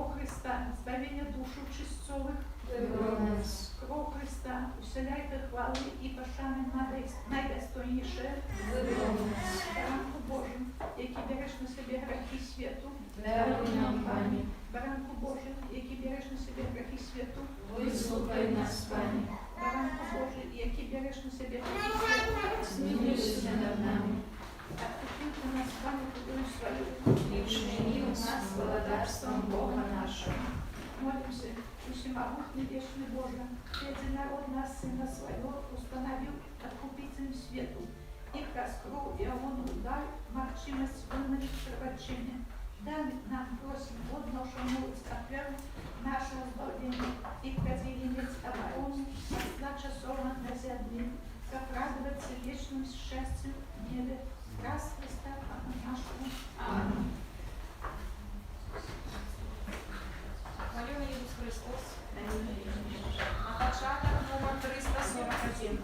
Кров Христа, збавлення душу чистцових, кров Христа, уселяйте хвали і пошани найдостойніше, Баранку Божий, який береш на себе грехи світу, Баранку Божий, який береш на себе грехи світу, Вислухай нас, Пане. Баранку Божий, який береш на себе грехи світу, Змилуйся над нами. Откупи нас пам'ятою свою, И вчини у нас благодарством Бога нашего. Молимся, всемогутный вечный Боже, Ты единородного Сына Своего установил откупителем свету. Их раскрыл, и Он удар, махчимость вымыть прощения. Дай нам, просим, подношенную церковь, наше избавление и противенец обороны, зла часова на земле, как радоваться вечным счастьем в небе. Раз Христа, Пана нашего. Аминь. Молю Ісус Христос. На початок номер 341.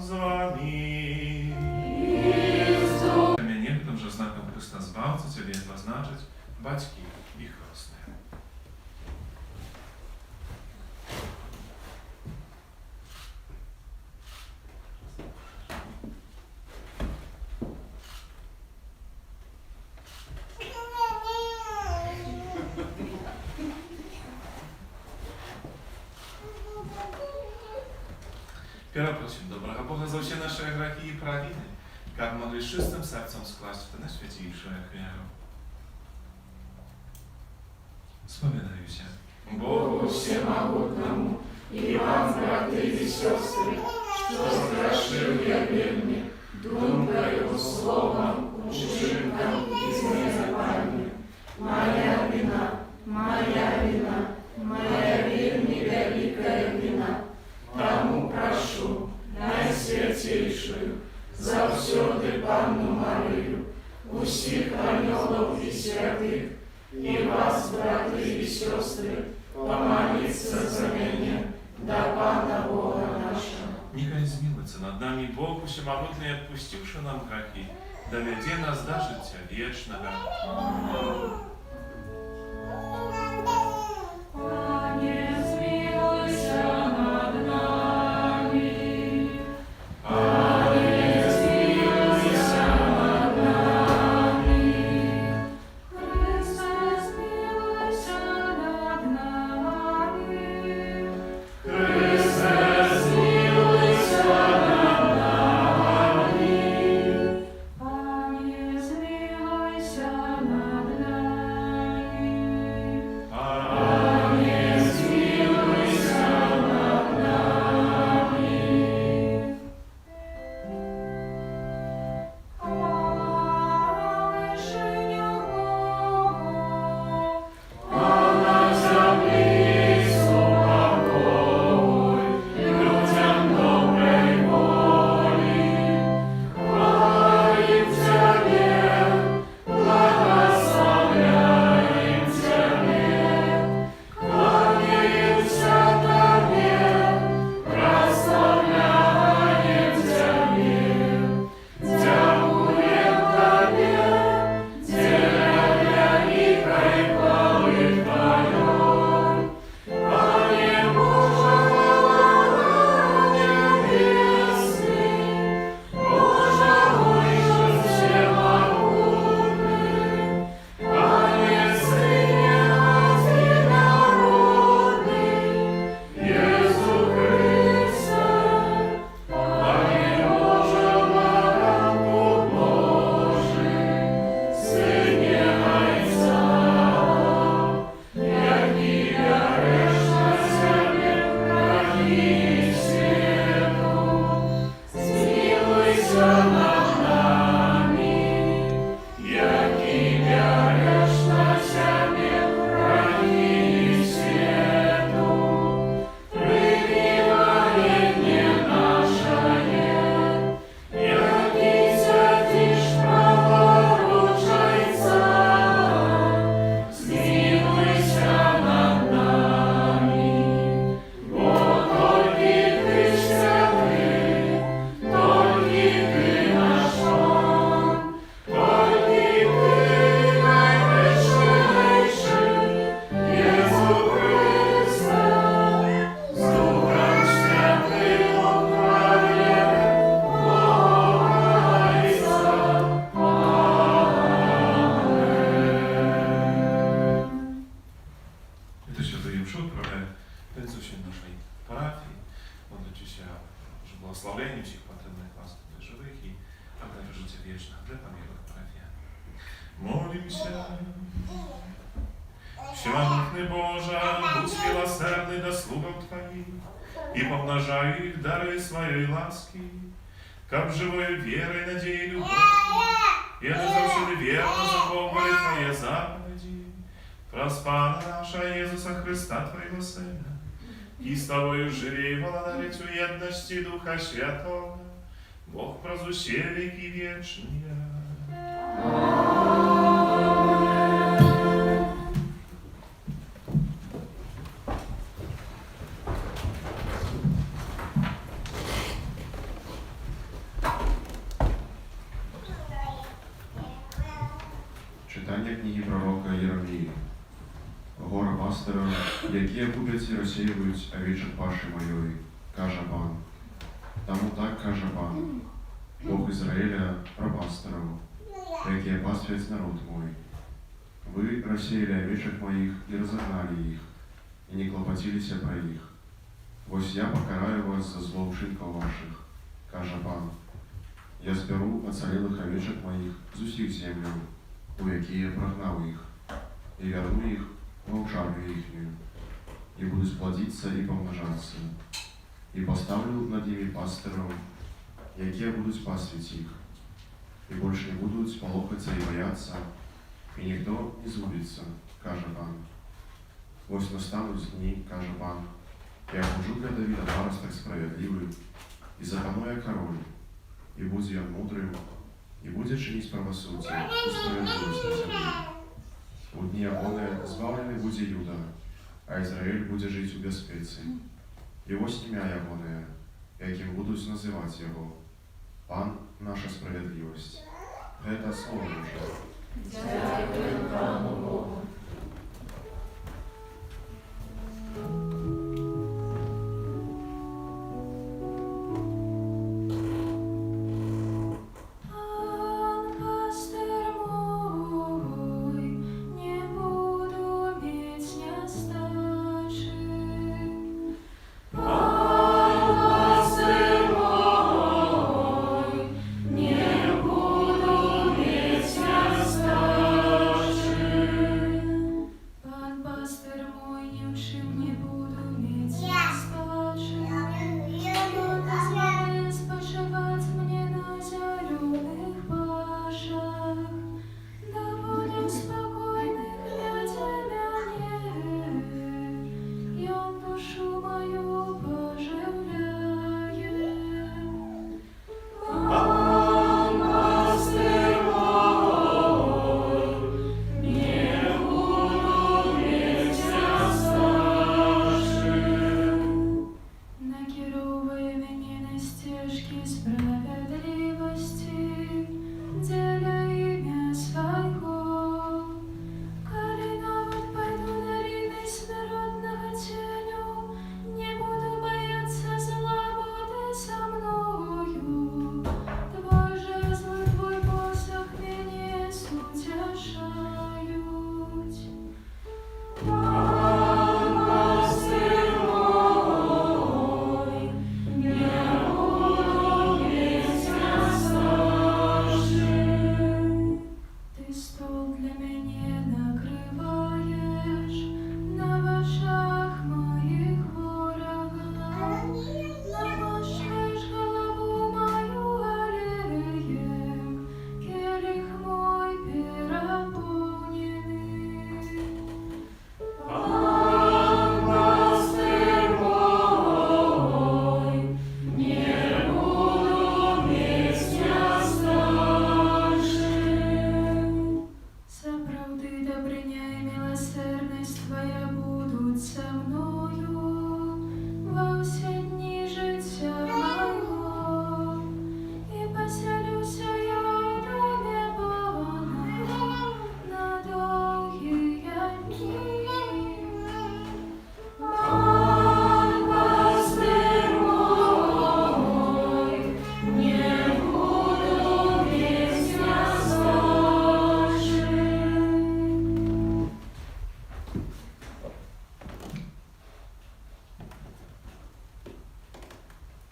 з вами. Niech że znakiem Chrysta Zbawcy Ciebie zaznaczyć baćki i chrzestne. Piera prosimy dobrego Boga za все nasze grzechy i prawiny, jak mogli czystym sercem skłaść w te najświętniejsze wiarę. Spowiadaju się Богу Всемогутному и вам, браты и сестры, что сгрешил я вельми, думкою, словом, учинком и недопанием. Моя вина, моя вельми великая вина. Тому прошу, Найсвятейшую, завсёды Панну Марию, усіх ангелов и святых, и вас, браты и сестры, помолиться за меня, до Пана Бога нашего. Niechaj zmiłuje nad nami Bóg Wszechmogutny, odpuściwszy nam grzechy, dowiedzie nas do życia wiecznego. Panie, zmiłuj się nad nami. Panie, zmiłuj się nad nami. Chryste, zmiłuj się nad nami. Chryste, zmiłuj się nad nami. Panie, zmiłuj się nad nami. Panie, zmiłuj się nad nami. Chwała wyżyniu Bogu, a na ziemi spokój, ludziom dobrej woli. Chwalić Ciebie, błogosławiają Ciebie, kłaniają się Tobie, proslawiają Ciebie. Dziękuję Tobie, dzielę i chwały Twoją. Panie Boże, niebiesny, Boże Ojcze Wszechmogutny, Panie Synie Matki Narodnej, Jezu Chryste, Panie Boże, Baranku Boży, Synie Ojca, jaki wiaresz na Ciebie w krainie światu, zmiłuj się nad nami. Jaki wiaresz na Ciebie w krainie światu, przybywanie nasze jaki świecisz praworuczajca, zmiłuj się nad nami. Bo Tolki Ty święty, Tolki Ty nasz Pan, Tolki Ty najwyższy, Jezu Chryste, z Duchem Świętym odprawię Ojca. Amen. Gdy się do Jemszu prawie pędzą się naszej parafii, modlcie się, że błogosławieni wszystkich patrylnych was tutaj żywych i aby życie wieczne dla pamiętnych parafiach. Молим się. Всемогутный Боже, будь милосердный до слугам Твоим и помножай их дары своей ласки, как живой верой, надеей, любовью, и завсюду верно заховывали Твои заповеди, проспана наша Иисуса Христа, Твоего Сына, и с Тобою живи и благодарить у едности Духа Святого, Бог прозуще веки вечные. Читання книги пророка Єремії. Гора пастора, які губять і розсіюють овечок паші моєї, каже пан. Тому так каже пан, Бог Ізраїля, про пасторов, які пасвять народ мой. Вы рассеяли овечек моих и разогнали их, и не клопотились про их. Вось я покараю вас за злоучинков ваших, каже пан. Я зберу оцалелых овечек моих з усіх землю, у які я прогнав їх, и верну их в овчарню їхнюю, и буду сплодиться и помножаться, и поставлю над ними пасторов, які будуть пасвить їх, и больше не будуть полохаться и бояться, и ніхто не згубиться, каже пан. Ось настануть дні, каже пан, я хожу для Давида паросток справедливий, і запанує король, і буде он мудрим, і буде чинить правосуддя і справедливість на землі. У дні Авони збавлений буде Юда, а Ізраїль буде жити у безпеці. І ось ім'я Авони, яким будуть називати його. Пан – наша справедливість. Це слово Боже. Дякую пану Богу.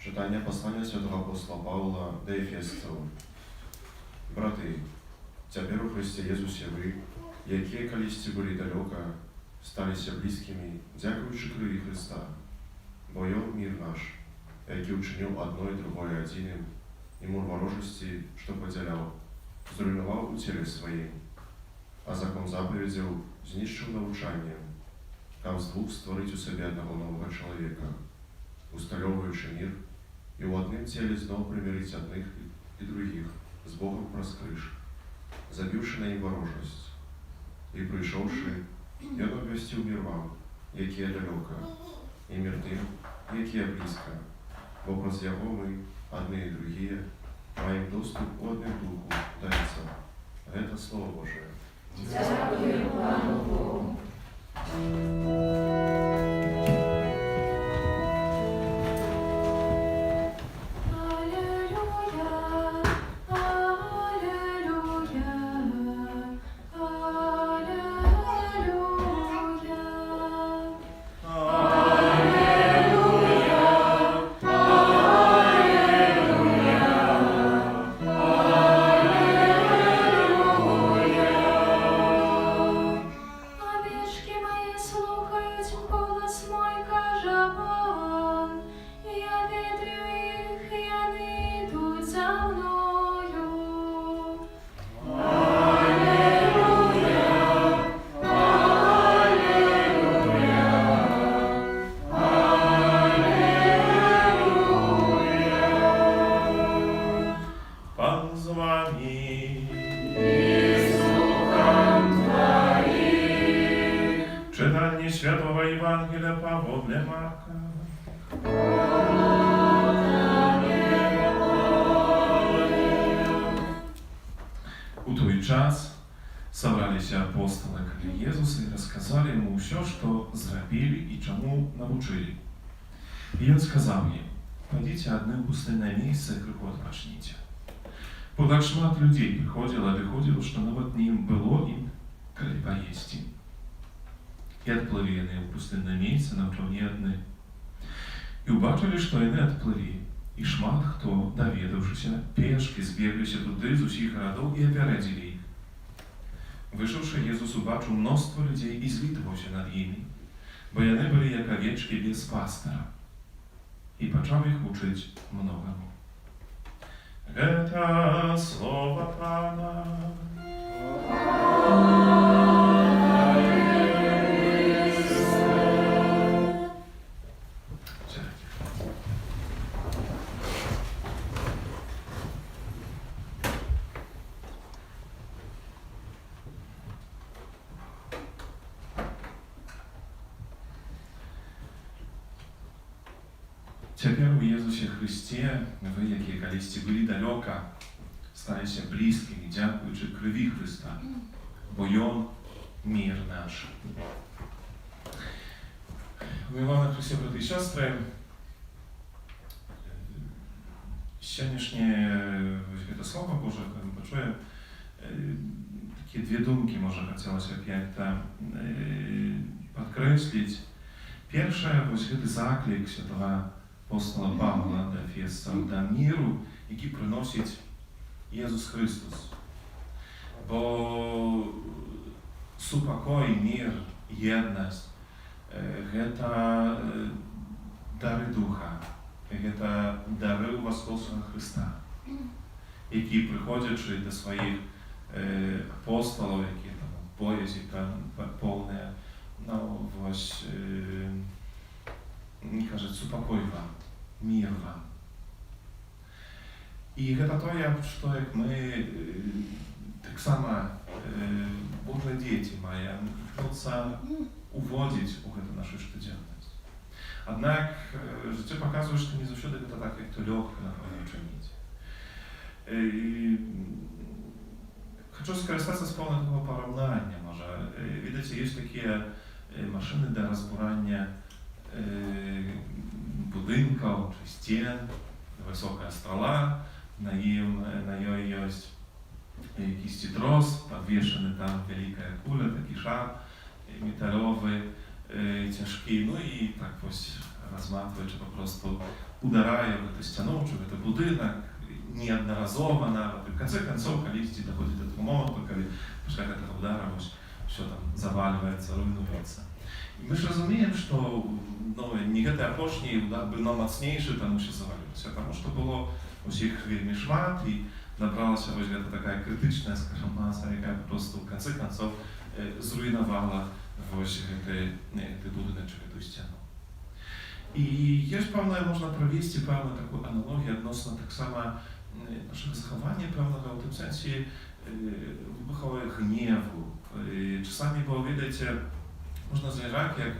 Читання послання святого апостола Павла до Ефесців. Брати, тепер у Христі Єсусі ви, які колись були далеко, сталися близькими, дякуючи крові Христа, бо Його мир наш, який учинив одно і другое одиним, і мур ворожості, що поділяв, зруйнував у тілі своїм, а закон заповідів знищив навчанням, там з двох створить у собі одного нового чоловіка, устальовуючи мир, і в одним тілі знов примирить одних і других, з Богом проскриш, забивши на їм ворожість. І прийшовши, він обвістив мир вам, які є далеко, і мир тим, які є близько, бо проз його ми, одні і другі, маємо доступ у одним духу до Отця. Це Слово Боже. Дякую Пану Богу. Овечки мої слухають голос мой, каже Пан. Я веду їх, і вони йдуть за мною. Пан з вами. Читання Святого Євангелія Павла Марка. У той час собрались апостолы к Иисусу и рассказали ему все, что зробили и чему научили. И он сказал им: «Пойдите одне в пустынное место и крыху отпочните». Подак шмат людей приходило, а выходило, что навод не было им коли поесть. И отплыли они в пустынное место на уровне одни. И убачили, что они отплыли. И шмат хто, доведавшися, пешки збеглися туди з усіх городов і опередили їх. Вийшовши, Єсус убачив множство людей і злітувався над ними, бо вони були як овечки без пастора. І почав їх учить многому. Это слово Пана. Цяпер у Єзусі Христе ви, які калісьці былі далёка, сталіся блізкімі, дзякуючы крыві Христа, бо Ён мир наш. Милана Христе, браты і сёстры, сённяшняе гэта слово Божие, калі мы пачуем, такія две думкі, можа, хацелася б як-то падкрэсліць. Першае, вось гэты заклік святого апостола Павла до Ефесцаў, да миру, які прыносіць Єсус Христос. Бо супакой, мир, єднасць – гэта дары Духа, гэта дары Воскресшего Христа, які, прыходзячы да сваіх апостолаў, які там у поясе поўныя, ну, вось, кажуть, супакой вам, мир вам. І гэта тое, што як мы таксама Божыя дзеці маем імкнуцца уводзіць у гэту нашу штодзённасць. Аднак жыццё паказвае, што не заўсёды гэта так, як то лёгка, напэўна, чыніць. Хочу скарыстацца з пэўнага параўнання, можа. Відаце, ёсць такія машыны для разбурання будынкаў чи сцен, высокая страла, на ёй ёсць якісьці трос, подвешаны там вялікая куля, такі шар металёвы, цяжкі, ну і так вось разматваючы, папросту ударае в гэту сцяну, чи в гэты будынак, неаднаразова нават. І в канцы канцоў калісьці даходзіць да таго моманту, калі пасля гэтага удара вось усё там завальваецца, руйнуецца. І мы ж разумеем, што не гэты апошні удар быў мацнейшы, таму що заваліўся, таму што было усіх вельмі шмат і набралася вось гэта такая крытычная, скажам, маса, якая просто в канцы канцоў зруйнавала вось гэты будыначак, гэтую сцяну. І ёсць пэўная, можна правесці пэўную такую аналогію адносна таксама нашага захавання пэўнага ў тым сэнсе выбуховага гневу. Часамі, бо ведаеце, можна зайраць як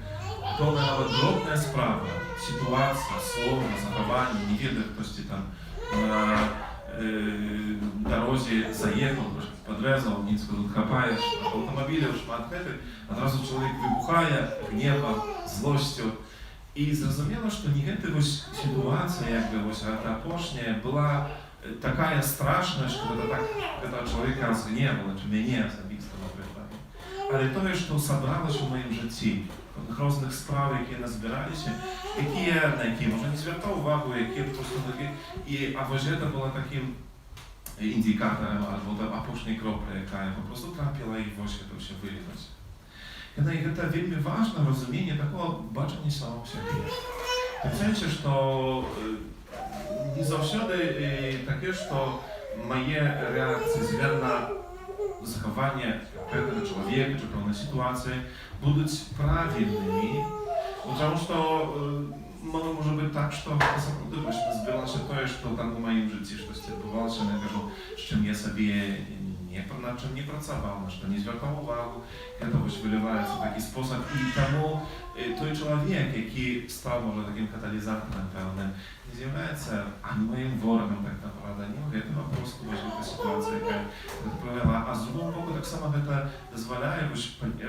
пэўная нават дробная справа, сітуацыя, слова, захаванне, не ведае хтосьці там на дарозе заехаў, подразал, Минску тут хапаешь, автомобиле шмат гэтых, одразу человек выбухае гневом, злостью. І зрозуміло, що не гэта вось ситуація, якби вось апошняя была такая страшная, що гэта чоловіка розгневала, чи мене особисто, наприклад. Але тое, що собралось у моїм житті, різних справ, які назбиралися, на які може не звертав увагу, які просто такі, а вось гэта було таким індикатором, або апошняя кропля, яка просто трапила і вось гэта все вилилося. І гэта вельмі важна розуміння такого бачення самого себе. В сенсі, що не завжди таке, що моє реакції на заховання певного чоловіка чи певної ситуації будуть правильними, тому що може бути так, що збиралося те, що там у моїм житті щось відбувалося, я кажу, з чим я собі над czym nie pracował, na co nie zwracał uwagi, to wylewało w taki sposób i temu той człowiek, jaki stał może takim katalizatorem pełnym, nie zjawiaється ani moim worem tak naprawdę, nie mówię, to po prostu właśnie ta sytuacja, jaka wpływała, a z drugą boku tak samo to pozwalaje,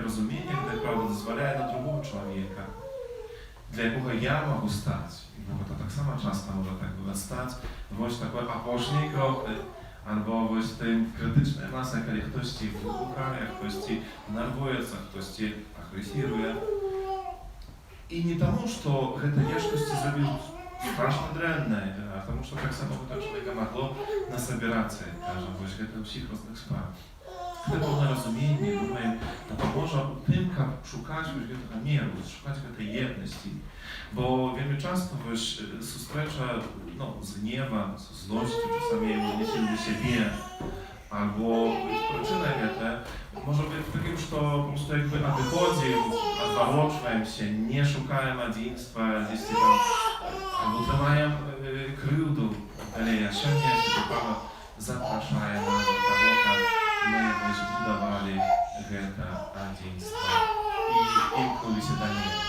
rozumienie, to prawda pozwalaje na drugiego człowieka, dla jakiego ja mogę stać, bo to tak samo często może tak było stać, właśnie takiej apóźnej kropy, albo właśnie tej krytycznej masy, kiedy ktoś ci wybucha, jak ktoś ci nerwuje, ktoś ci agresuje. I nie тому, że to coś ci zrobił strasznie drenne, a тому, że tak samo to człowieka mogło nasabierać, że właśnie to wszystkich różnych spraw. To pełne rozumienie, думаем, to pomoże tym, szukać tego mieru, szukać tej jedności. Bo wiemy często suspreča z gniewem, z złością, czasami niesiemy do siebie, albo przyczyna te może być takim, że po prostu jakby odchodzimy, odwrócimy się, nie szukamy jedynstwa, gdzieś tam, albo trzymają krywdę, ale ja się dopiero zapraszają nas do tego, my budowali to jedynstwo i imknęli się do niego.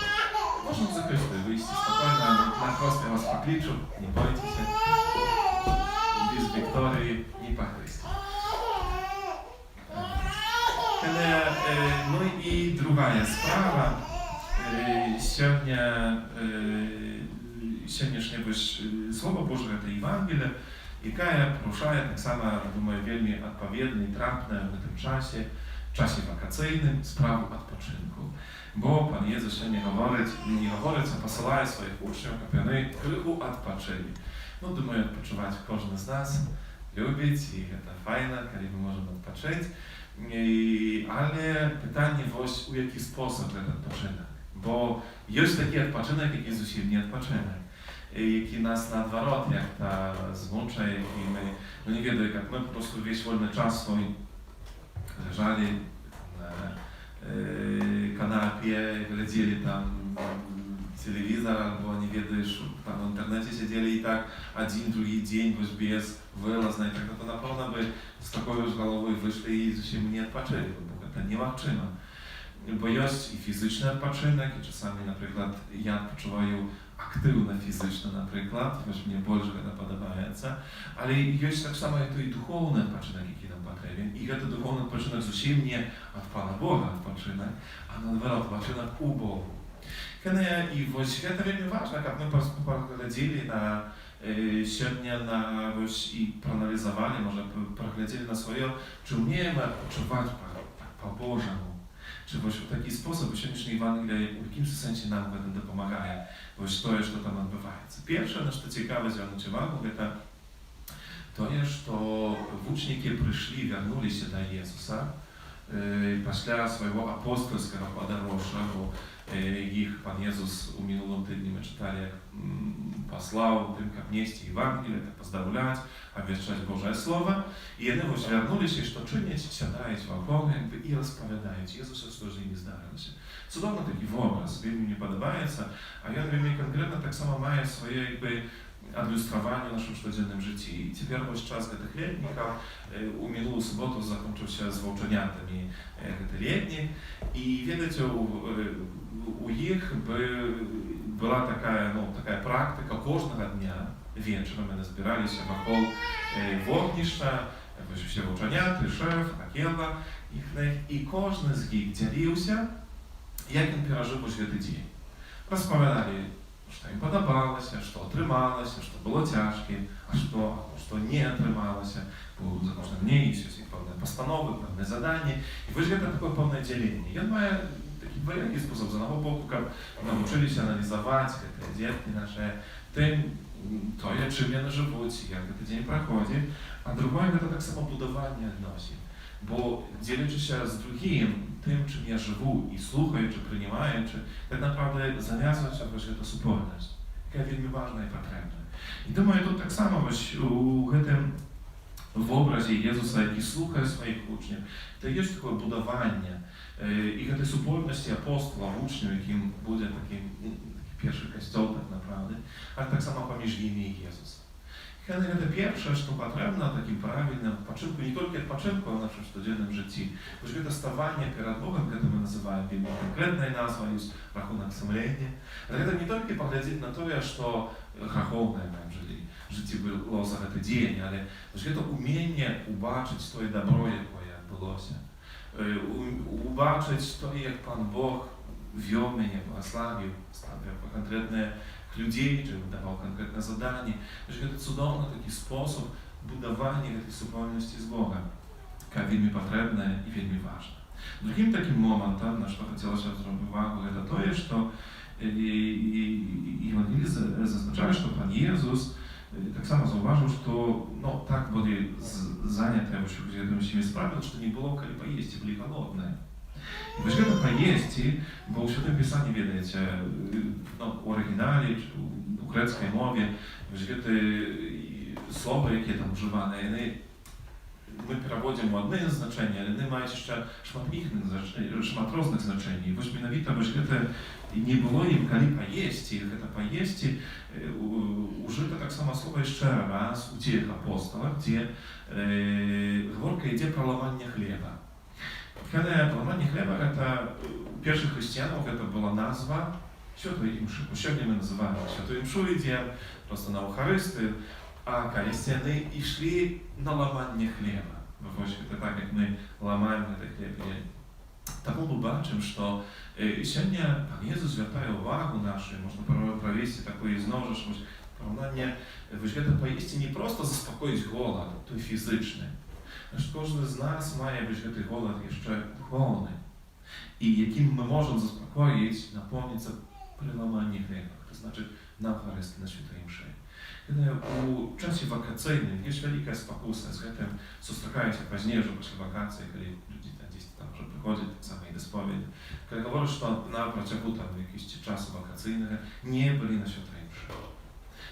Można закрыть, выйти спокойно, на хвост я вас покличу, не бойтесь, без Виктории не похрестить. Ну и другая справа, сегодняшнее Слово Божие, это Евангелие, яке порушає так само, думаю, вельми відповідне і трапне в цьому часі вакаційним, справу відпочинку. Bo Pan Jezus się nie mówi, co posyłaje swoich uczniów, aby oni krzychu odpoczyli. No, думаю, odpoczywać każdy z nas lubić i to fajne, kiedy my możemy odpoczyć. Ale pytanie właśnie, w jaki sposób ten odpoczynek. Bo jest taki odpoczynek, jaki zupełnie nie odpoczynek. Jaki nas na odwrót, jak ta zmącza, jaki my, no nie wiedzą, jak my po prostu wieś wolny czas swój leżali na kanapie, глядели там телевизор, albo nie wiesz, tam w internecie siedzieli i tak один, drugi dzień, bez wylazna i tak, no to na pewno by z taką już głową wyszli i zupełnie nie odpoczyli, bo to nie ma czynu. Bo jest i fizyczny odpoczynek, i czasami na przykład ja odpoczywаю aktywne fizyczne na przykład, wiesz, mnie больше to podobaється, ale jest tak samo i duchowny odpoczynek, jaki nam potrzebny. I ten duchowny odpoczynek zupełnie nie od Pana Boga odpoczynek, a na odwrót odpoczynek u Bogu. I właśnie to jest ważne, jak my poglądali na siebie i proanalizowali, może poglądali na swoje, czy umiemy odpoczywać po Bożemu. Czy właśnie w taki sposób dzisiejsza Ewangelia w jakimś sensie nam w tym pomaga, właśnie to jest, co tam odbywa się. Pierwsze, na co ciekawe zwrócić uwagę, to jest, że uczniki przyszli, wrócili się do Jezusa, после swojego apostolskiego podróży, bo ich Pan Jezus w minionym tygodniu my czytali, jak posłał tym, jak nieść Ewangelię, jak pozdrowiać, obwieszczać Boże Słowo. I oni właśnie wrócili się, że to czynić, siadają wokół i rozpowiadają. Jezus jest to, że nie zdarzył się. Cudowny taki obraz, mi nie podoba się, a on mi konkretnie tak samo ma swoje jakby administrowanie w naszym codziennym życiu. I teraz jest czas tych letnich, a minioną sobotę zakończył się zwolczeniami tych letnich. I wiecie, u nich była taka praktyka każdego dnia wieczorem, my zbierali się wokół wogniszcza, Всі ученяти, шеф, Акела, і кожен з них ділився, як він пережив ось цей день. Розповідали, що їм подобалося, що отрималося, що було тяжке, а що не отрималося, бо за кожним днем є певні постанови, певні завдання. І ось це таке певне ділення. Він має такий двоякий спосіб, з одного боку, як навчилися аналізувати дітки наші, тим, чим вони живуть, як цей день проходить, а друге, це так само будування відносин. Бо ділячися з другим, тим, чим я живу, і слухаючи, приймаючи, так naprawdę зав'язується ось ця супольність, яка вельми важна і потрібна. І думаю, тут так само ось в образі Єзуса, який слухає своїх учнів, це є таке будування і цієї супольності апостола, учнів, яким буде такий перший костюл, так naprawdę, а так само поміж ними і Єзусом. Это первое, что потребно таким правильным починку, не только odpoczynku в нашем студентном житті, бо это вставание перед Богом, это мы называем конкретной назвой, есть рахунок сумления. Это не только поглядеть на то, что греховное в моем житті было за этот день, але это умение убачить то добро, яке відбулося, убачить то, як Пан Бог вел меня, благословил, ставив конкретне людей, czy dawał konkretne zadanie. Że to cudowny taki sposób budowania tej zupełności z Bogiem, która jest bardzo potrzebna i bardzo ważna. Drugim takim momentem, na co chciałem zwrócić uwagę, to to, że Ewangelii zaznaczają, że Pan Jezus tak samo zauważył, że tak byli zajęte jakimiś sprawami, że nie było kiedy pojeść, byli głodne. I właśnie to pojeździ, bo w Świętym Pisaniu, wiecie, w oryginale, czy u greckiej mowie, właśnie te słowa, jakie tam używane, my przewodzimy одне znaczenie, ale one mają jeszcze szmat różnych znaczeń. I właśnie mianowito, właśnie nie było im kiedy pojeździ, to pojeździ użyto tak samo słowo jeszcze raz u tych apostolach, gdzie говорка idzie про łamanie chleba. Kiedy łamanie chleba, u pierwszych chrześcijanów to była nazwa Świętej Mszy. Сегодня мы называем Świętą Mszę, idziemy prosto na Eucharystę, a chrześcijanie szli na łamanie chleba. Bo właśnie to tak, jak my łamamy ten chleb. Тому мы бачим, что сегодня Пан Jezus звертає увагу нашу, можна провести такое знову ж поrównanie, że to поїсти не просто заспокоїть голод, той фізичний. Кожен з нас має той голод ще духовний, і яким ми можемо заспокоїти, наповнитися при ламанні хліба, to znaczy na Eucharystii, na Świętej Mszy. Kiedy u czasie wakacyjnym jest wielka spokusa, z tym spotykają się później, że po wakacji, kiedy ludzie gdzieś tam że przychodzą, tak samo i do spowiedzi, kiedy mówią, że na przeciągu tam jakiegoś czasu wakacyjnego nie byli na Świętej Mszy.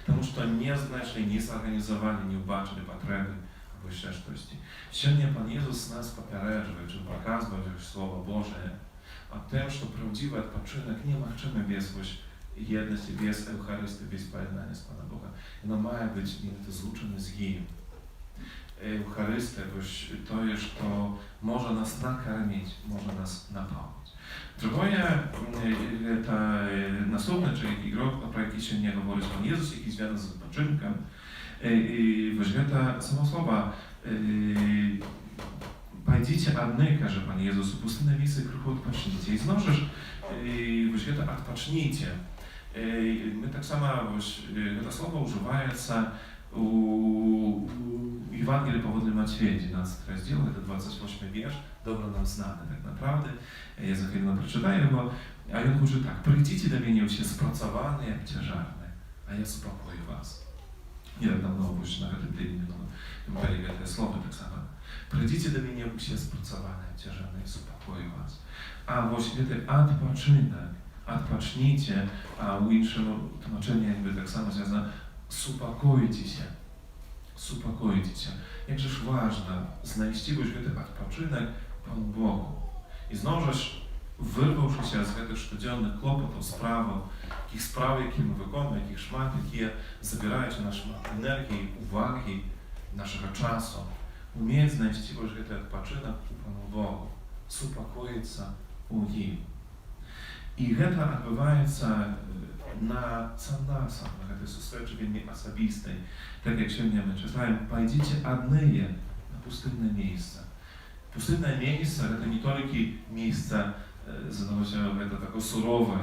Потому что не знайшли, не zorganizowali, nie ubачили потреби або ще щось. Сьогодні Пан Єсус нас попереджує, чи показує Слово Боже, о тем, что правдивый odpoczynek nie możemy bez jedności, bez Eucharystii, bez pojednania z Pana Boga. Ono ma być złączone z Nim. Eucharystia to jest, to może nas nakarmić, może nas napełnić. Drugie, to następne, czyli про який ще не говорить Пан Єсус, який зв'язаний з odpoczynkiem, właśnie to samo słowa Пойдите одни, каже Пан Єсус, у пустинне місце криху відпочніть. І знову ж, właśnie to відпочніть. My tak samo, to słowo używaється u Ewangelii powodnej Macieja, 11 rozdział, to 28 wiersz, dobro nam znany tak naprawdę. Ja za chwilę przeczytaję go, a on mówi tak, przyjdźcie do mnie все spracowani i obciążani, a ja uspokoję was. Nie tak dawno opuścił na tym dniu, mówili te słowa tak samo. Przyjdźcie do mnie все spracowani i obciążani, i uspokoję was. A właśnie ten odpoczynek, odpocznijcie, a u innego tłumaczenia jakby tak samo związane, uspokoicie się. Uspokoicie się. Jakżeż ważne znaleźć ten odpoczynek Panu Bogu. I znowuż wyrwawszy się z tych codziennych kłopotów, takich spraw, jakie my wykonujemy, jakich szmat, jakie zabierają naszą energię, uwagi, naszego czasu, umieć znaleźć ten odpoczynek u Panu Bogu, uspokoić się u Nim. I to odbywa się na sam nas, na tej sferze osobistej. Tak jak się my czytamy, pójdziecie одни, pustynne miejsce. Pustynne miejsce to nie tylko miejsce to takie surowe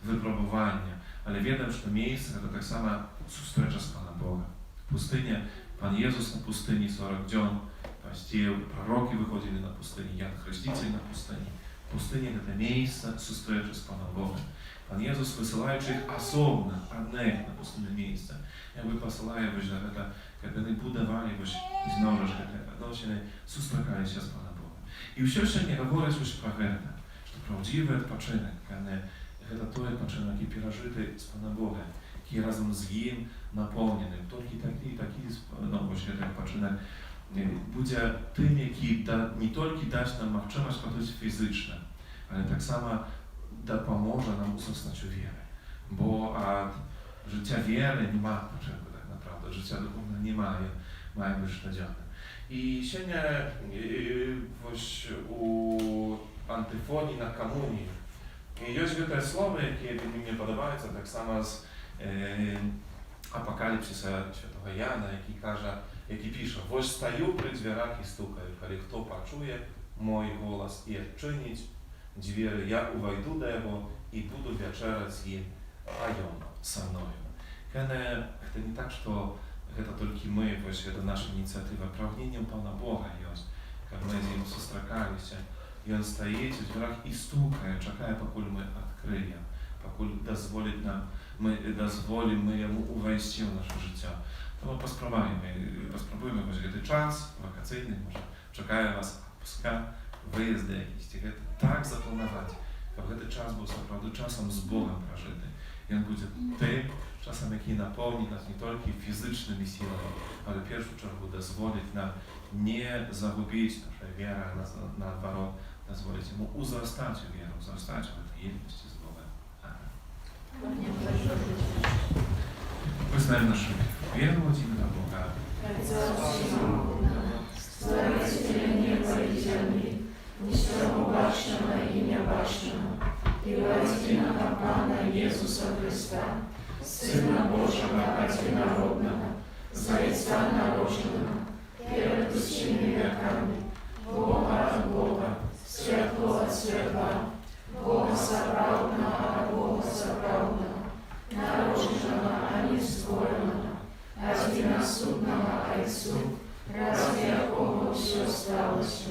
wypróbowanie, ale wiem, że to miejsce to tak samo встреча z Panem Bogiem. Pustynia, Pan Jezus na pustyni 40 dzień, właściwie proroki wychodzili na pustyni, Jan Chrzciciel na pustyni. Pustynia to miejsce встречи z Panem Bogiem. Pan Jezus wysyłaje ich osobno, одних na pustynne miejsce. Jakby посылає, że to, kiedy budowali, i znowu, że odnosiny zустрічали się z Panem Bogiem. I już jeszcze nie говорить про это, что prawdziwy odpoczynek, to той odpoczynek, jaki przeżyty z Panem Bogiem, jaki razem z Nim napełniony. Tylko taki no właśnie ten odpoczynek będzie tym, jaki nie tylko dać nam możliwość poczuć fizyczne, ale tak samo pomoże nam uzostać wiarę. Bo od życia wiary nie ma początku tak naprawdę, życia duchownego nie ma, mają być śledzione. I dzisiaj u antyfonii na komunii jest te słowa, jakie mi podobаються, tak samo z Apokalipsisa Świętego Jana, jaki pisze: Woś staju przy drzwiach i stukaju, коли хто почує мой голос і відчинить двері, я увійду до його і буду вечерять з ним, а він со мною. Это не так, что это только мы, это наша инициатива. Прагнением Пана Бога есть, как мы с ним состракались, и он стоит в дверях и стукает, чекая, пока мы откроем, пока дозволим мы ему увойти в наше życie. To my pospróbujmy ten czas wakacyjny, może czekają was odpuska, wyjazdy jakieś, tak zaplanować, aby ten czas był naprawdę czasem z Bogiem przeżyty. I on będzie tym czasem, jaki napełni nas nie tylko fizycznymi siłami, ale w pierwszą czerwę dozwolić nam nie zagubić naszej wiary, a na odwrót dozwolić mu uzrastać wierą, wzrastać w tej jedności z Bogiem. Amen. Wyznajmy naszą wierę, łodzimy na Boga. Stворителя неба и земли, несем вашего имя вашего, и воединого Пана Иисуса Христа, Сына Божьего Одинородного, Зайца нароженного, перед всеми веками, Бога от Бога, светлого от светла, Бога соправдного от Бога соправдного, нароженного, а не створенного, одиносудного Отцу, разве якого все сталося?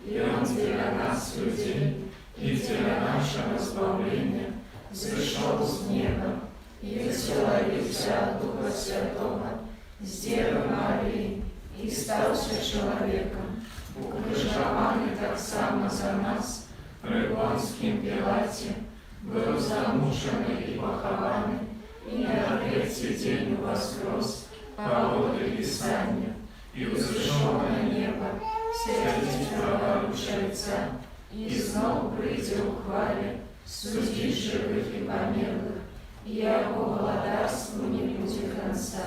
И Он для нас, людей, и для нашего избавления, взошел с неба, и вселился от Духа Святого, с Девы Марии, и стался человеком, укрыжованный так само за нас, при Понтском Пилате, был замученный и похованный, и на третий день воскрес по воду Писания, и взошел на небо, сядет праворуч Отца, и снова придет в хвале, судить живых и померлых, и его владарству не будет конца.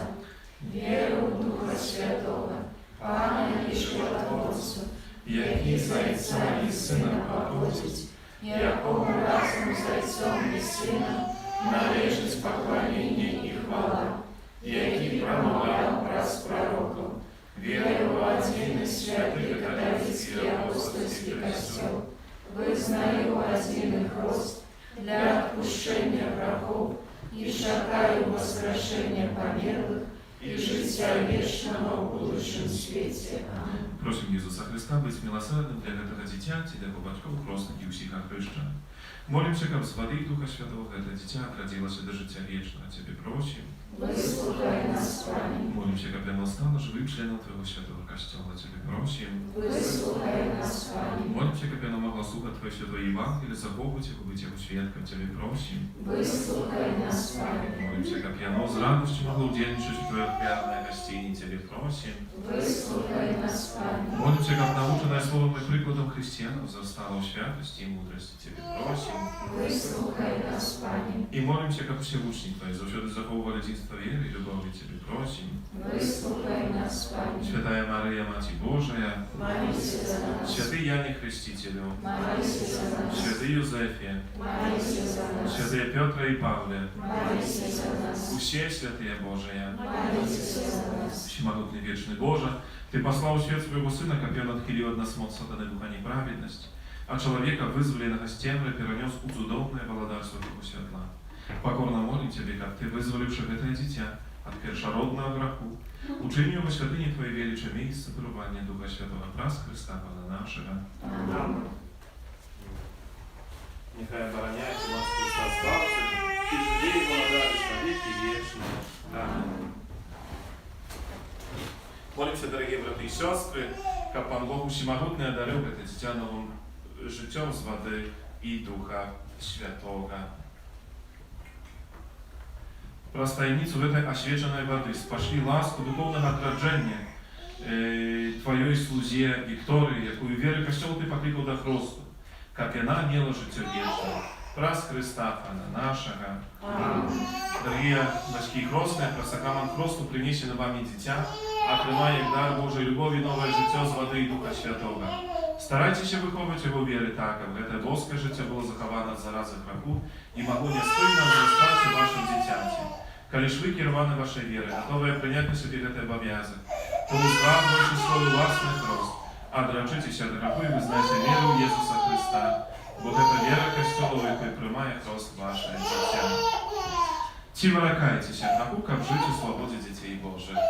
Веру в Духа Святого, Пана и Животворцу, яки Зайца и Сына походить, якому разум Зайцом и Сыном належит поклонение и хвала, яки промовлял праз пророков, веру в один и святый католический апостольский костел, вызнаю один их рост для отпущения грехов и шагаю воскрешения померлых и життя вечного в будущем свете. Аминь. Просим Иисуса Христа быть милосердным для этого дитяти, для батьков, крестных и всех христиан. Молимся, как с воды Духа Святого, это дитя родилось до життя вечного. Тебе просим. Выслухай нас, Пане. Молимся, как прямо стало живым членом Твоего Святого Костола. Тебе просим. Выслухай нас, Пане. Молимся, как я могла слухать Твое Святое Евангелие, заховывать его, быть его свидком. Тебе просим. Выслухай нас, Пане. Молимся, как я с радостью могла удельничать в Твоей приятной гостине. Тебе просим. Выслухай нас, Пане. Молимся, как наученная словом и прикладом христиан возрастала в святости и мудрости. Тебе просим. Выслухай нас, Пане. И молимся, как все ученики Твои, завсёды заховывали единство веры и любові Тебе просим. Выслухай нас, Пане. Святая Мария, Maria, Mati Boża, Молись за нас. Święty Janie Chrzcicielu, Молись за нас. Święty Józefie, Молись за нас. Święty Piotrze i Pawle, Молись за нас. Usie Święty Boże, Молись за нас. Всемогутный Wieczny Boże, Ty послал в свет Своего Сына, как Он отхилил от нас моц сатаны духа неправедности, а человека вызволенного с темры перенес у цудовное володарство Духа Святла. Покорно молим Тебе, как Ты, вызволивших это дитя от першородного греху, uczynił во świętyni Twojej wielcze miejsce przebywania Ducha Świętego wraz Chrysta Pana naszego. Amen. Niechaj обороняется нас Христос Бабцы, и живи и владаешь на веки вечные. Аминь. Молимся, дорогие братья и сестры, как Пан Бог Всемогутный одарил это дитя новым життем з воды и Духа Святого. Przez tajemnicу этой освященной воды спошли ласку духовного отражения Твоей слузе Виктории, якую веры Костел Ты покликал до хросту, как она имела життя вечное. Праз Христа Пана нашего. Дорогие батьки и хростные, про сакрамент хросту принесено вам и дитя, отримає як дар Божої любові нове життя з води і Духа Святого. Старайтеся виховувати його віри так, аби це плоске життя було заховано від зарази греху і могло неспинно зростати в вашому дитяті. Коли ж ви керовані вашою вірою, готові прийняти на собі цей обов'язок, то узгадуючи свою власний хрост, одрочитеся від греху і визнайте віру в Ісуса Христа, бо це віра Костьолова, яка приймає хрост ваше дитя. Ci wylekajcie się grzchu, jak w życiu swobody dzieci Bożych.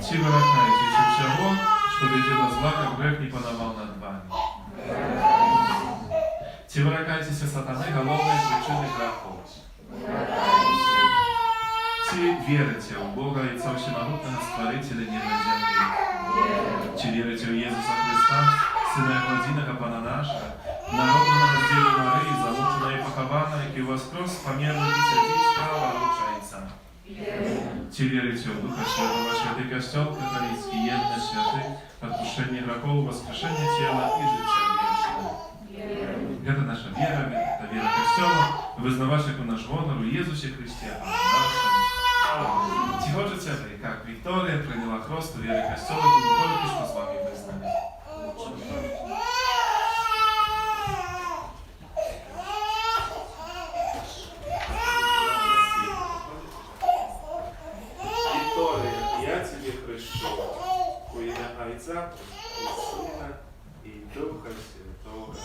Ci wylekajcie się всего, что ведет до зла, как грех не пановал над вами. Ci wylekajcie się satany, головной причины грехов. Ci wierzycie w Boga i co Всемогутного Stworителя неба и земли. Ci wierzycie w Jezusa Chrysta, Syna Jedynego Pana naszego, народного на разделе Марии, залучена и похована, и воскрес померно 10 справа ручается. Ci wierzycie w Ducha Świętego, Święty Kościół katolicki, jedne święty, odpuszczenie grzechów, воскрешение ciała i życie wieczne. Это наша вера, это вера Kościoła, wyznawać jako nasz honor w Jezusie Chryście, a naszym. Ci хочете вы, как Виктория приняла хрост в вере Kościoła, и только что с вами вызнали. Виктория, я тебе хрещу во имя Отца и Сына и Духа Святого.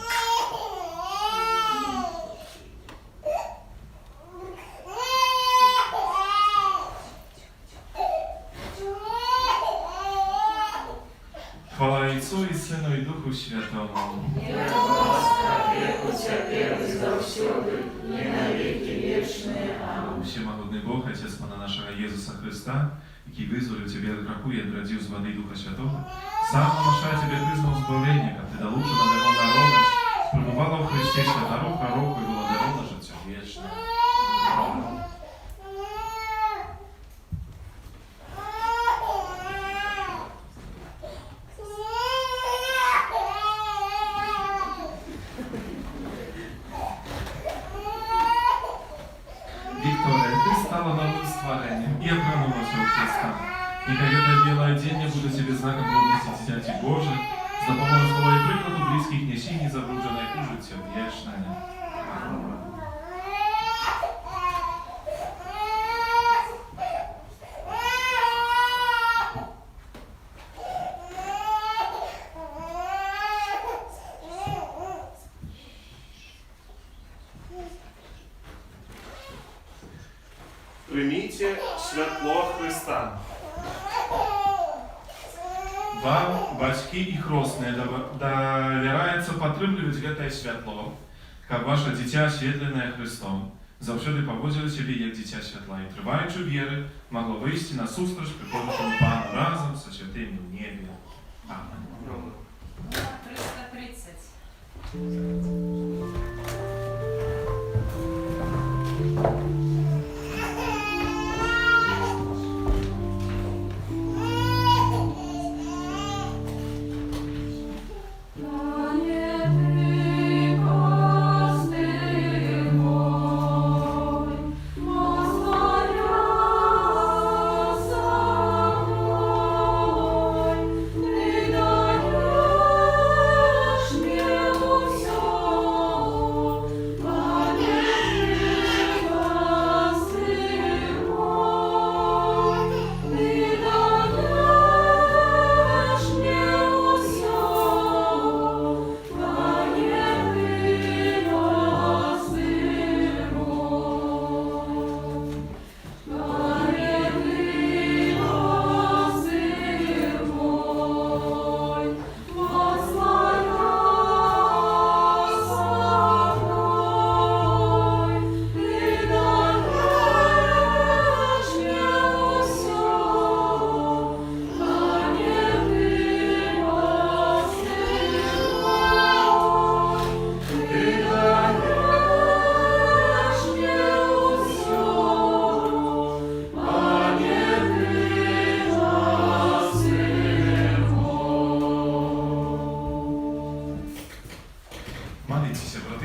Хвала Отцу и Сыну и Духу Святому. Всемогутный Бог, Отец Пана нашего Иисуса Христа, який вызволил тебя от греху и отвратил с воды Духа Святого, сам намашая тебе признал избавление, как ты долучена до его народа, пребывала в Христе Святого Пророку и была дарована життя вечное. Виктория, ты стала новым створением и обранулась у Христа. Нехай это белое оденье буде тебе знаком плодности дитяти Божих, за допомогою слова і прикладу близьких несінь і забруджених у життя вічне. Прийміть світло Христа. Вам, батьки и хростные, доверяется потребливать это світло, как ваше дитя освітлене Христом, завжди поводили себе як дитя світла, і триваючи віри, могло вийти на зустріч приходячому Пану разом со святими в небі. Амен. 330.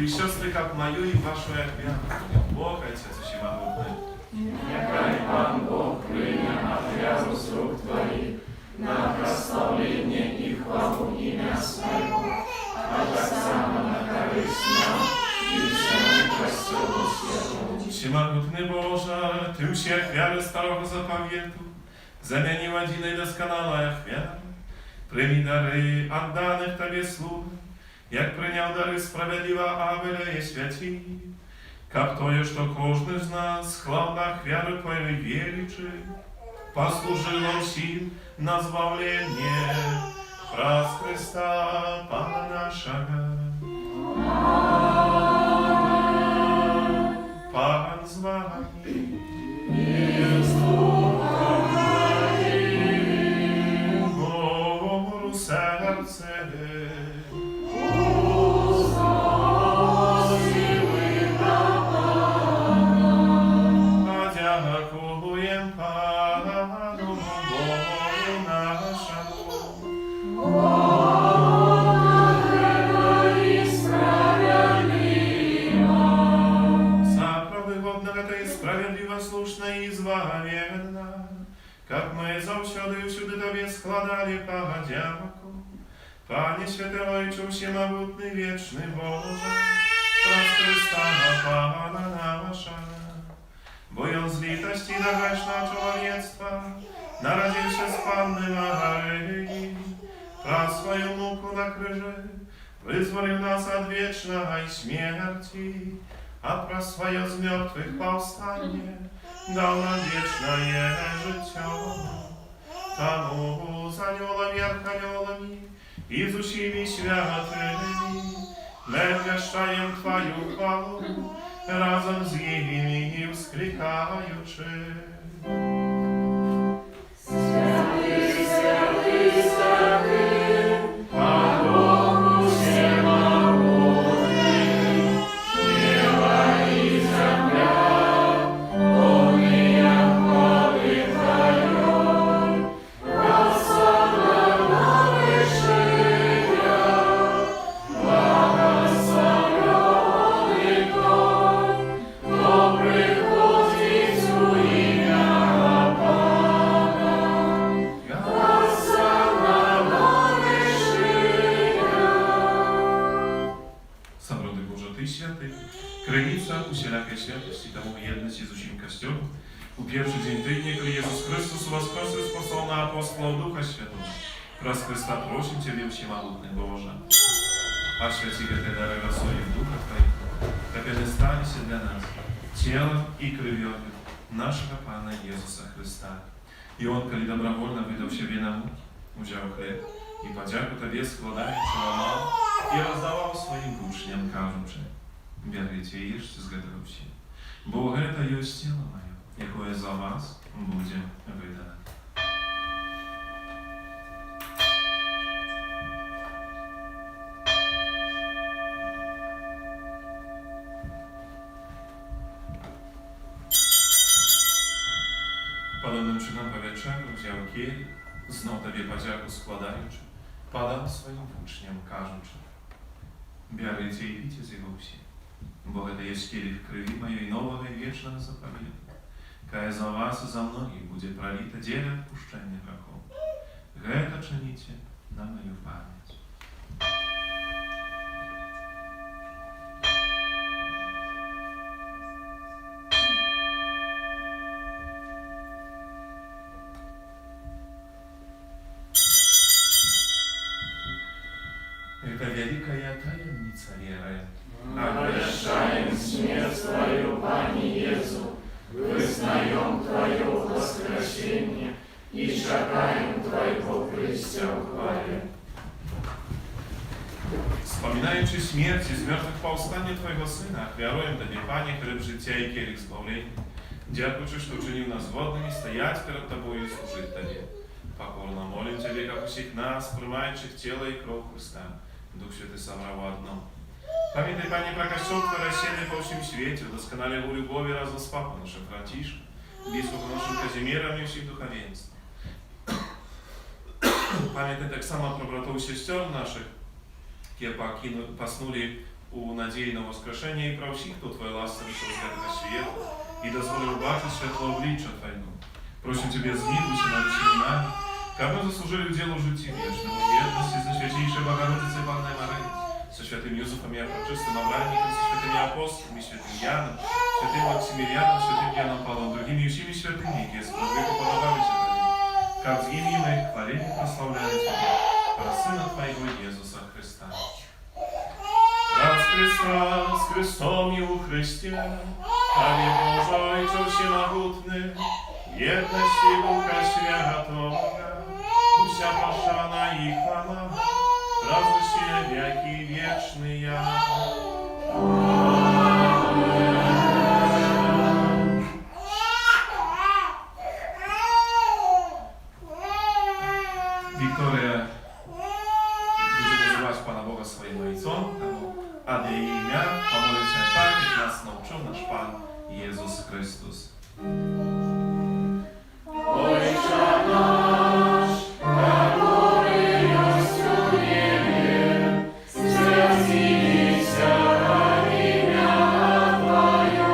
Ty siostry, jak maju i waszą jak wiarę. Bóg Ojciec Wszechmogący. Niechaj Pan Bóg płynie na wiarę z rąk Twoich, na proslawienie i chwałę imienia swego, a tak samo na korzyść nam i wszemu Kościołu światu. Всемогутный Боже, Ты всех веры старого заповету заменил один и досконалая вера. Прими дары отданных Тебе слуг, як принял дары справедливо Авеля и святи, как тое, что каждый из нас хлавнах веры Твоей веричи, послужило всем на збавление праз Христа Пана нашего. Pan z wami. Gór serce. A dziękuję Panu Bogu naszemu. Sprawiedliwa, słuszna i zbawienna, jak my zawsiady i wszędy Tobie składali podzięku. Panie Święty Ojcze Wszechmogący, wieczny Boże, przez Chrysta Pana nasza, bojąc litości na grzeszne człowiectwa, narodził się z Panny Maryi, przez swoją muku na krzyży, wyzwolił nas od wiecznej śmierci, a przez swoje z mертwych powstanie dał nam wieczne życie. Тому z aniołami, archaniołami i z usimi świętymi my wieszczajem Twoją chwałę razem z nimi wskrykajuczy. Święty, święty, święty, Pan Bóg Wszechmogący, nieba i ziemia, pełnia chwały Twojej, rozsądna wyższynia, błogosławiony Bóg, dobry Chłopcu imienia Pana, rozsądna wyższynia. Sabrowy Boże, Ty święty, krynica усіляка świętości, тому єдність із усім Kościołem. У перший день тижня, коли Jezus Chrystus воскрес из послал на апостолов Духа Святого, раз Христа просим Тебе, Всемогутный Боже, освяти эти дары росою Духа Твоих, как они стали для нас телом и кровью нашего Пана Иисуса Христа. И Он, коли добровольно выдал себе на муки, взял хлеб и подяку Тебе складаючи ломал и раздавал своим учням, кажучи: «Берите и ешьте з гэтага ўсе, бо гэта ёсць цела маё, якое за вас будзе выдана». Podobnym czynem powieczego wziął kielich, znów Tobie podziaku składając, podał swoim uczniom, кажучи: «Берите и пейте з яго ўсе, бо гэта есть келих крови моей нового и вечного заповеда, кая за вас и за многих будет пролита деля отпущения грехов. Гэта чините на мою память». Это великая таємниця веры. Обращаем смерть Твою, Пане Иису, вызнаем Твое воскресение и чекаем Твоего прийстя в хвале. Wspominaючи śmierć i z mертвых powstanie Twojego Syna, wiaruję Tobie, Panie, chleb życia i kielich zbawienia. Dziękuję, że uczynił nas godnymi стоять перед Тобою и служить Тебе. Покорно молим Тебе, как усіх нас, приймаючих тіло і кров Христа, Дух Святый собрал в одном. Pamiętaj, Panie, про Kościół, który siedzi po всім świecie, doskonale w любові razem z Papą naszym Franciszkiem, biskupem naszym Kazimierem i всіх duchowieństwem. Pamiętaj tak samo про братов і сестер наших, які поснули u nadziei na воскрешение i prosím to Twoje lásce vyšlo z na świat i dozvolil ubачить światło обличчя Twojego. Просим Тебя, zmiłuj się nad всеми нами, как мы заслужили уделу жития вечного, верности за Святейшей Богородицей Panной Марии, со святым Юзефом и Пречистым Авраамиком, со святыми апостолами, святым Яном, святым Максимилианом, святым Яном Павлом, другими и всеми святыми, які справедливо подобалися Тобі, как з ім'я ми хвалили и прославляли Тебя, про Сына Твоего Иисуса Христа. Раз Христом и у Христе, Пане Божий, Ojcze Всемогутny, jedności Ducha Świętego, Usia poszana i chwała, razem wieki wieczny ja. Wiktoria będzie nazywać Pana Boga swoim Ojcem, a w jej imię pomodlić się tak, jak nas nauczył nasz Pan Jezus Chrystus. Ojcze nasz, który jest w niebie, święci się imię Twoje,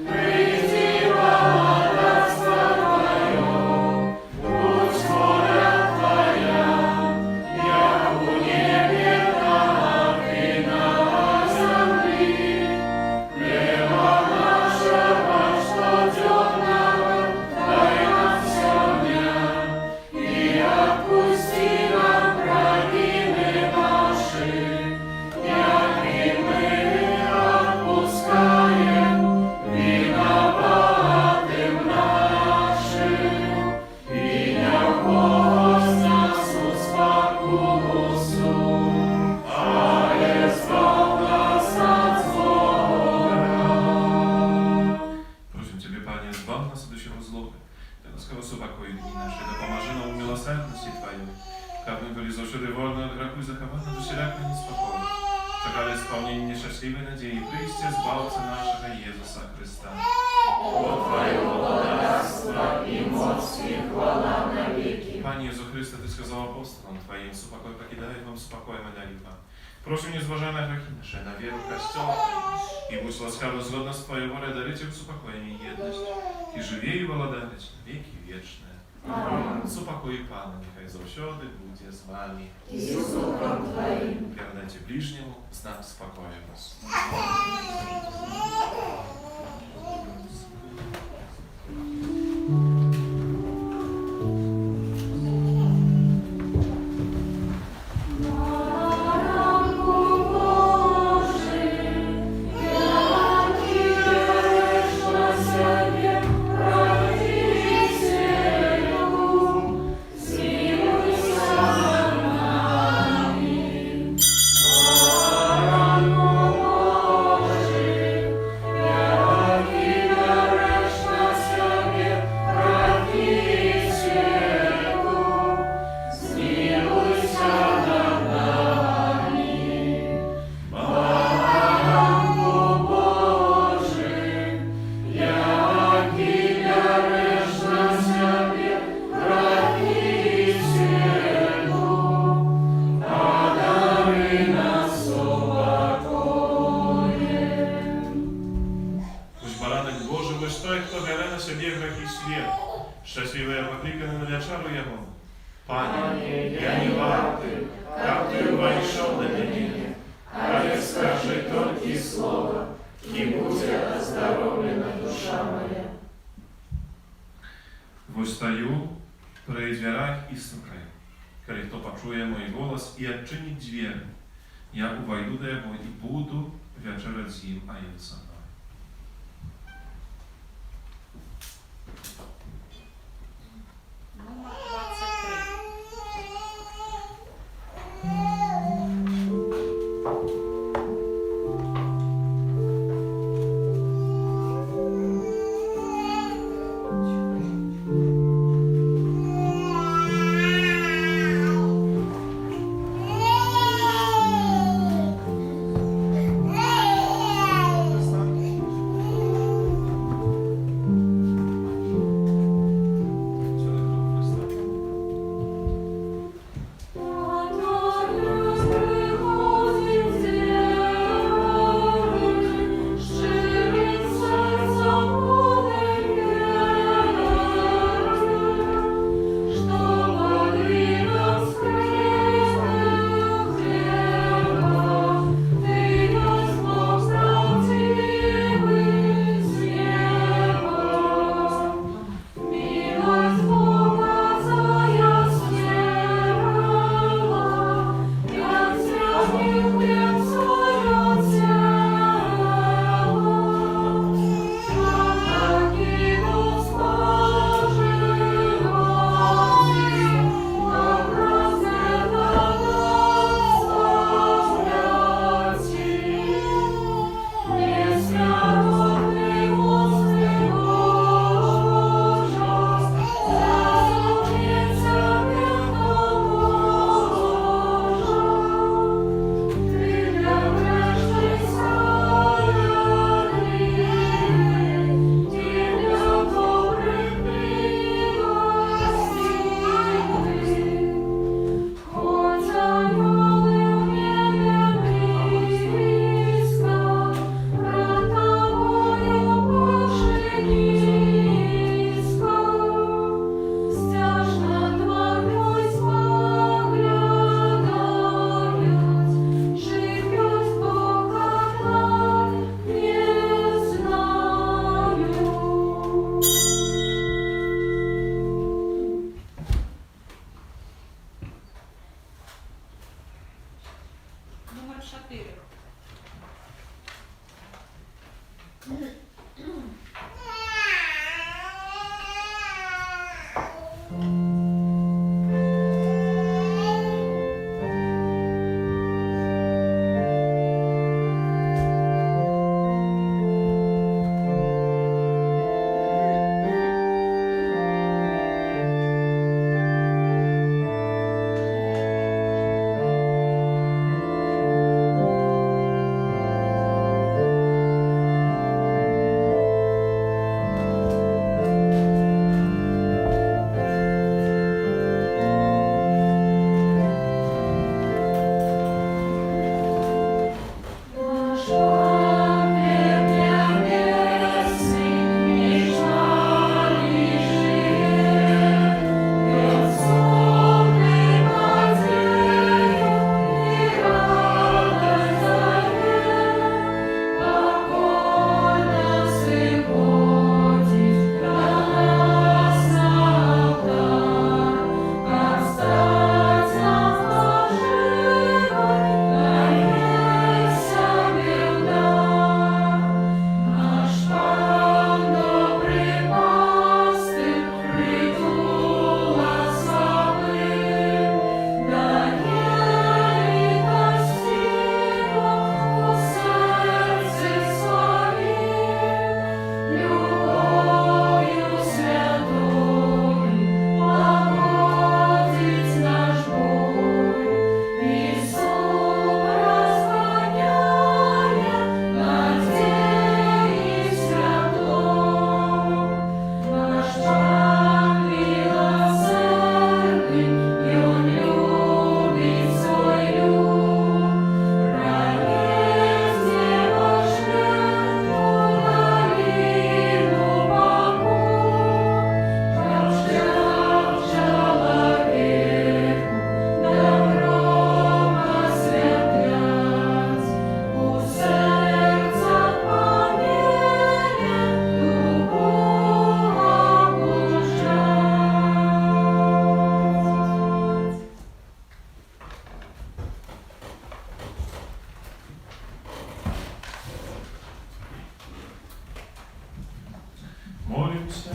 przyjdź królestwo Twoje, budź wola Twoja, jak u niebie, tak i na ziemi. Chleba naszego codziennego daj nam сегодня, и отпусти нам провины наши, як и мы отпускаем виноватым нашим, и не вводь нас в спокусу, а избавь нас от злого. Просим Ciebie, Panie, zbaw nas od всего злого, Ty łaskawo supakoj dni nasze, dopomaży nam u miłosierności Twojej, как мы были завжди wolni od grzechu i zachowani do wszelaka niespokoju. Czekali spełnienie nieszczęśliwej nadziei, przyjście Zbawcy naszego Jezusa Chrysta. От Твоего богатства и моц и хвала навеки. Panie Jezu Chryste, Ty сказал апостолам Твоим, спокой покидает вам, спокой мы даю вам. Proszę, nie zważaj na grzechy nasze, na wierę Kościoła i bądź łaskawy zgodnie z Twojej wolą, darujcie uspokojenie i jedność, i żywie i władać na wieki wieczne. Amen. Supokój Pana, niechaj zawsiody będzie z Wami. И с Духом Твоим. Wiernicie bliźniemu, znak spokoju Was. Szczęśliwe poklиканы на вечеру Его. Пане, я не варты, как Ты вошел на меня, а я скажи только слово, и будет оздоровлена душа моя. Вот стою при дверях и стукаю. Коли кто почує мой голос и отчинит дверь, я войду до Его и буду вечерять с Ним, а Он со мной. Номер 23. Станьте 4. Молимся.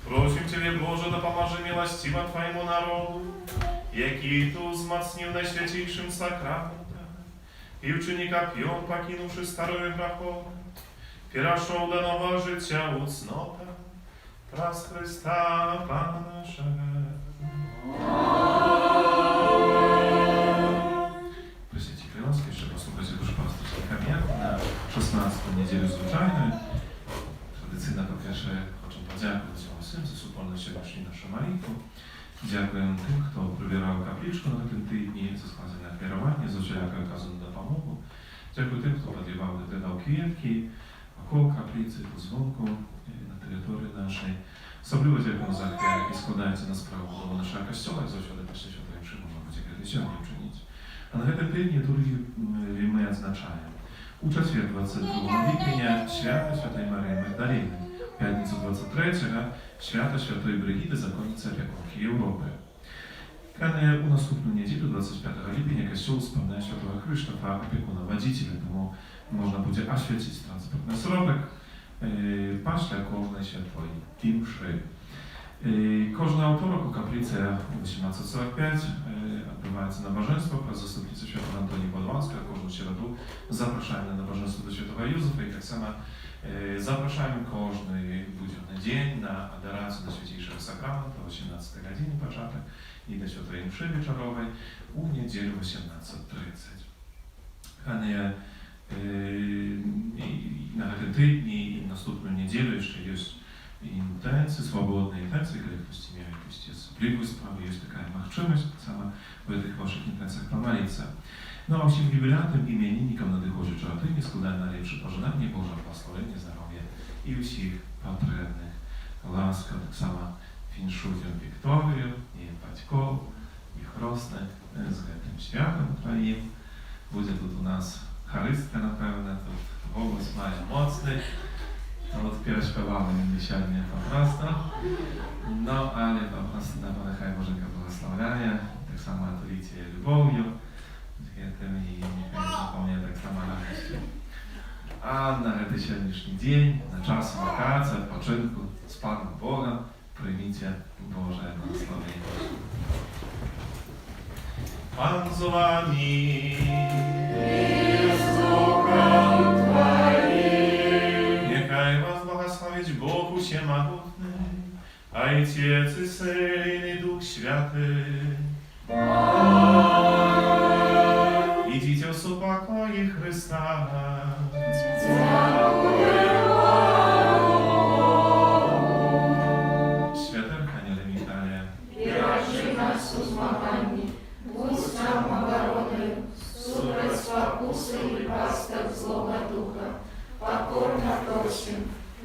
Просим Ciebie, Boże, dopomoże miłościwa Twojemu narodu, jaki Tu wzmocnił najświętniejszym sakramentem i uczyni kapion, pokinувши старое греховне, перешел до нового життя у цнота, праз Христа Пана нашего. Просите Крыловской, чтобы послухать duszpasterskich kamieniach na 16. niedzielę zwyczajną. Tradycyjna po pierwsze chcę podziękować wszystkim za wspólną sierpniową naszą malitwę. Dziękuję tym, kto prybierał kapliczkę na tym tygodniu, za składane kierowanie, za wszelaką okazję do pomocy. Dziękuję tym, kto podjęwał te kwiatki około kaplicy, po dzwonku na terytorii naszej. Особливо dziękuję za kwiatki i składające na sprawę budowy naszego kościoła, za oświadczenie też świętej mszy można będzie kiedyś nie uczynić. A na tym tygodniu drugi my odznaczają. U czwartek 22 lipnia święta Świętej Maryi Magdaleny, w piątnicę 23 święta Świętej Brygidy, zakonnicy opiekunki Europy. U następną niedzielę 25 lipnia Kościół wspomina Świętego Krzysztofa, opiekuna wodziciela, tomu można będzie oświecić transportny środek paśle kożnej światłej mszy. Każdy autorok u kaplicy 1845 odbywaється nabożeństwo przez zastępnicę świętego Antonii Podłąska. Każdą środę zapraszamy na nabożeństwo do świętego Józefa i tak samo zapraszamy każdy budżetny dzień na adorację do Świętejszego Sakramentu o 18 godzinie początek i do świętej mszy wieczorowej u niedzielę 18:30. Na ten tydzień i następną niedzielę jeszcze jest intencji, swobodne intencje, kiedy ktoś miał jakieś особливые sprawy, jest taka możliwość sama w tych waszych intencjach pomalić. No a всім юбілятам, іменинникам надихожі чорти, складаємо найліпше пожелання, Боже благословення, здоров'я і усіх потрібних ласка, так само віншуємо Вікторію, і батьків, і хресних з цим святом твоїм. Буде тут у нас харистка, напевне, тут голос має моцний. От переспівали ми сьогодні по-просто. No, ale po prostu nechaj Bożenka błogosławiaje, tak samo atolicie любов'ю. Świętymi i niechaj zapomnia tak samo radości. A na ten dzisiejszy dzień, na czas wakacji, odpoczynku z Panem Bogiem, przyjmijcie Boże błogosławienie. Pan z wami. Niechaj was błogosławić Bóg Wszechmogutny, Ojciec i Syn i Duch Święty. Idźcie w pokoju Chrysta. Święty Archaniele Michale, Бережи нас у змаганні, будь нам обороною, супроть спокуси і пасток злого духа. Покорно просим,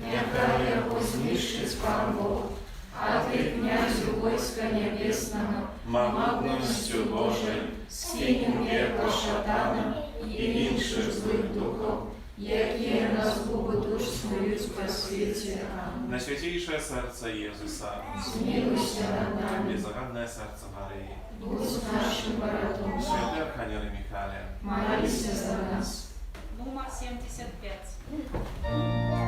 нехай його знищить Пан Бог, а ти, князю войска небесного, могутністю Божою, скинь у пекло шатана і інших злих духов, які нас Богу душ сміють по світі. Амінь. Najświętniejsze serce Jezusa, Змилуйся над нами, bezzagadne serce Maryi, будь нашим воротом, Święty Archaniele Michale, молися за нас. Номер 75.